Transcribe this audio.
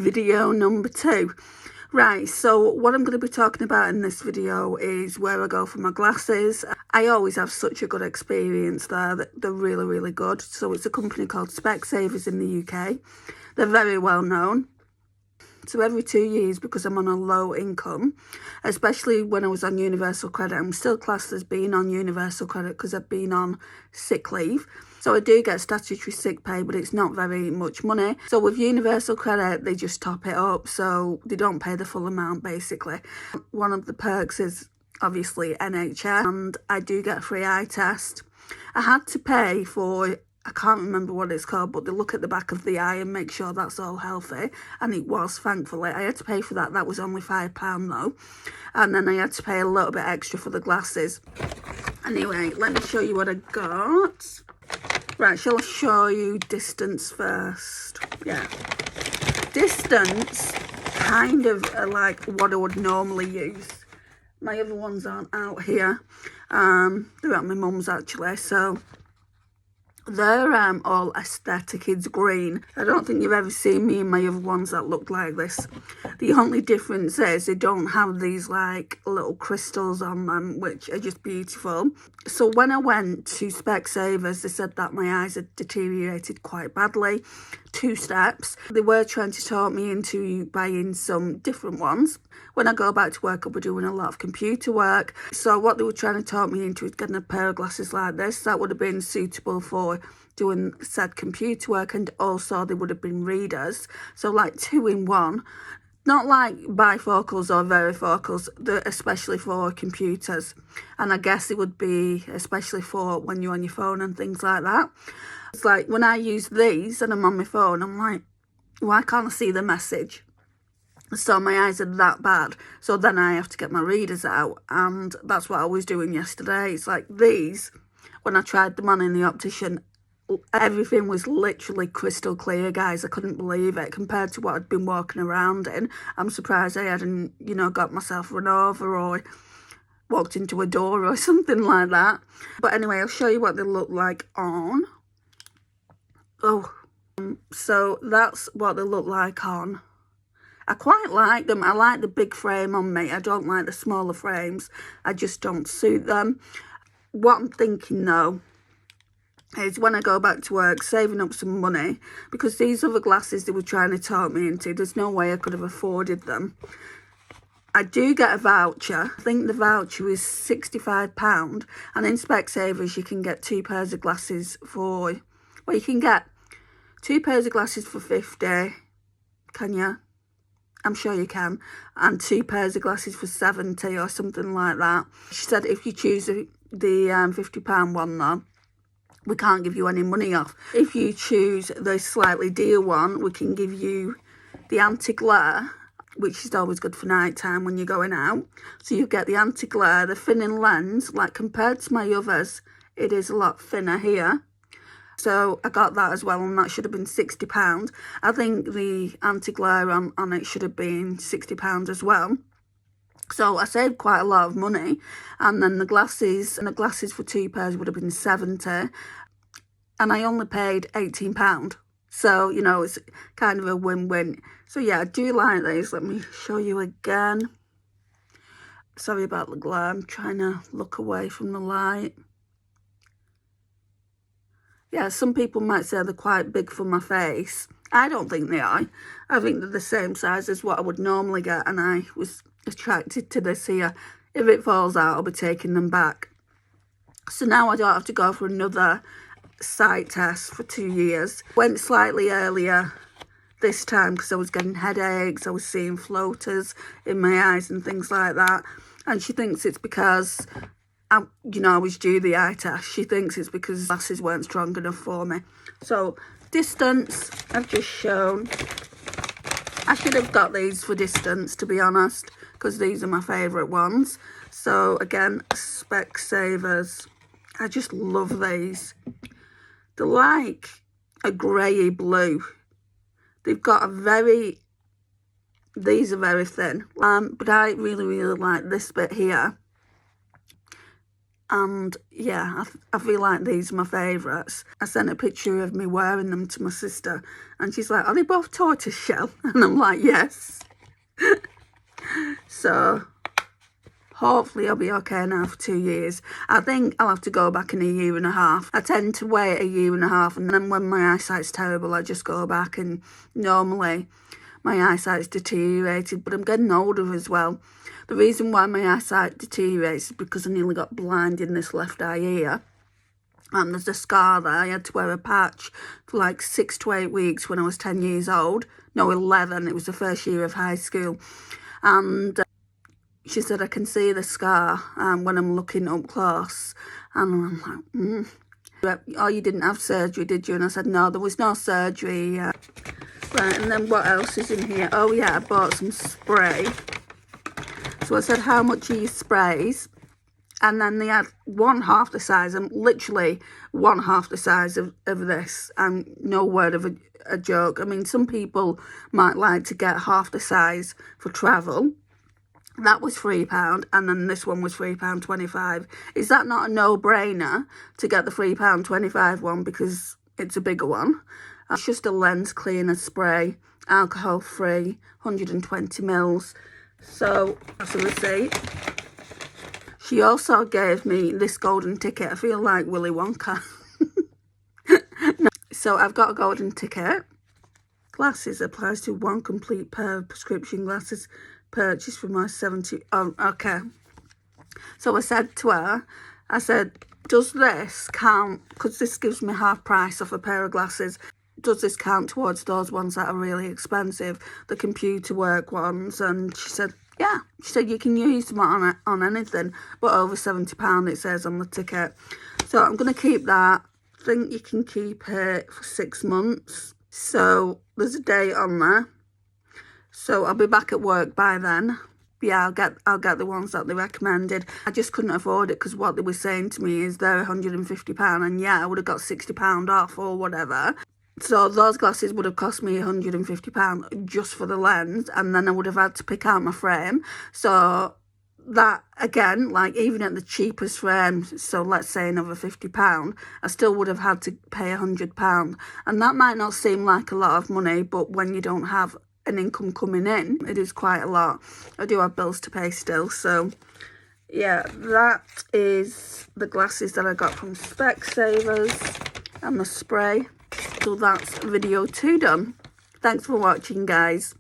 video number 2. Right, so what I'm going to be talking about in this video is where I go for my glasses. I always have such a good experience there. They're really, really good. So it's a company called Specsavers in the UK. They're very well known. So every 2 years, because I'm on a low income, especially when I was on universal credit, I'm still classed as being on universal credit because I've been on sick leave. So I do get statutory sick pay, but it's not very much money. So with universal credit, they just top it up. So they don't pay the full amount, basically. One of the perks is obviously NHS, and I do get a free eye test. I had to pay for, I can't remember what it's called, but they look at the back of the eye and make sure that's all healthy. And it was, thankfully. I had to pay for that. That was only £5 though. And then I had to pay a little bit extra for the glasses. Anyway, let me show you what I got. Right, shall I show you distance first? Yeah. Distance, kind of like what I would normally use. My other ones aren't out here. They're at my mum's actually, so they're all aesthetic. It's green. I don't think you've ever seen me in my other ones that look like this. The only difference is they don't have these like little crystals on them, which are just beautiful. So when I went to Specsavers, they said that my eyes had deteriorated quite badly. 2 steps. They were trying to talk me into buying some different ones. When I go back to work, I'll be doing a lot of computer work. So what they were trying to talk me into is getting a pair of glasses like this. That would have been suitable for doing said computer work, and also they would have been readers. So like 2 in 1. Not like bifocals or varifocals, they're especially for computers. And I guess it would be especially for when you're on your phone and things like that. It's like when I use these and I'm on my phone, I'm like, why can't I see the message? So my eyes are that bad. So then I have to get my readers out. And that's what I was doing yesterday. It's like these, when I tried them on in the optician, everything was literally crystal clear, guys. I couldn't believe it compared to what I'd been walking around in. I'm surprised I hadn't, got myself run over or walked into a door or something like that. But anyway, I'll show you what they look like on. So that's what they look like on. I quite like them. I like the big frame on me. I don't like the smaller frames. I just don't suit them. What I'm thinking though is when I go back to work, saving up some money, because these other glasses they were trying to talk me into, there's no way I could have afforded them. I do get a voucher. I think the voucher is £65, and in Specsavers you can get 2 pairs of glasses for, well, you can get 2 pairs of glasses for 50, can you? I'm sure you can. And 2 pairs of glasses for 70 or something like that. She said if you choose the £50 one though, we can't give you any money off. If you choose the slightly dear one, we can give you the anti-glare, which is always good for night time when you're going out. So you get the anti-glare, the thinning lens, like compared to my others, it is a lot thinner here. So I got that as well, and that should have been £60. I think the anti-glare on it should have been £60 as well. So I saved quite a lot of money. And then the glasses for 2 pairs would have been 70. And I only paid £18. So, it's kind of a win-win. So yeah, I do like these. Let me show you again. Sorry about the glare. I'm trying to look away from the light. Yeah, some people might say they're quite big for my face. I don't think they are. I think they're the same size as what I would normally get, and I was attracted to this here. If it falls out, I'll be taking them back. So now I don't have to go for another sight test for 2 years. Went slightly earlier this time because I was getting headaches. I was seeing floaters in my eyes and things like that. And she thinks it's because I was due the eye test. She thinks it's because glasses weren't strong enough for me. So distance, I've just shown. I should have got these for distance, to be honest, because these are my favourite ones. So again, Specsavers. I just love these. They're like a grey blue. They've got these are very thin. But I really, really like this bit here. And yeah, I feel like these are my favourites. I sent a picture of me wearing them to my sister, and she's like, are they both tortoise shell? And I'm like, yes. So hopefully I'll be okay now for 2 years. I think I'll have to go back in a year and a half. I tend to wait a year and a half, and then when my eyesight's terrible, I just go back, and normally my eyesight's deteriorated, but I'm getting older as well. The reason why my eyesight deteriorates is because I nearly got blind in this left eye here. And there's a scar there. I had to wear a patch for like 6 to 8 weeks when I was 10 years old. No, 11. It was the first year of high school. And she said, I can see the scar when I'm looking up close. And I'm like, oh, you didn't have surgery, did you? And I said, no, there was no surgery. Right, and then what else is in here? Oh, yeah, I bought some spray. So I said, how much are your sprays? And then they had 1/2 the size, and literally 1/2 the size of this. And no word of a joke. I mean, some people might like to get half the size for travel. That was £3, and then this one was £3.25. Is that not a no-brainer to get the £3.25 one because it's a bigger one? It's just a lens cleaner spray, alcohol-free, 120 mils. So that's a receipt. She also gave me this golden ticket. I feel like Willy Wonka. So I've got a golden ticket. Glasses applies to 1 complete pair of prescription glasses purchased from my 70. Oh, okay. So I said to her, I said, does this count? Because this gives me half price off a pair of glasses. Does this count towards those ones that are really expensive, the computer work ones? And she said, yeah. She said you can use them on anything, but over £70 it says on the ticket. So I'm going to keep that. I think you can keep it for 6 months. So there's a date on there. So I'll be back at work by then. Yeah, I'll get the ones that they recommended. I just couldn't afford it because what they were saying to me is they're £150, and yeah, I would have got £60 off or whatever. So those glasses would have cost me £150 just for the lens, and then I would have had to pick out my frame. So that, again, like even at the cheapest frame, so let's say another £50, I still would have had to pay £100. And that might not seem like a lot of money, but when you don't have an income coming in, it is quite a lot. I do have bills to pay still. So yeah, that is the glasses that I got from Specsavers and the spray. So that's video 2 done. Thanks for watching, guys.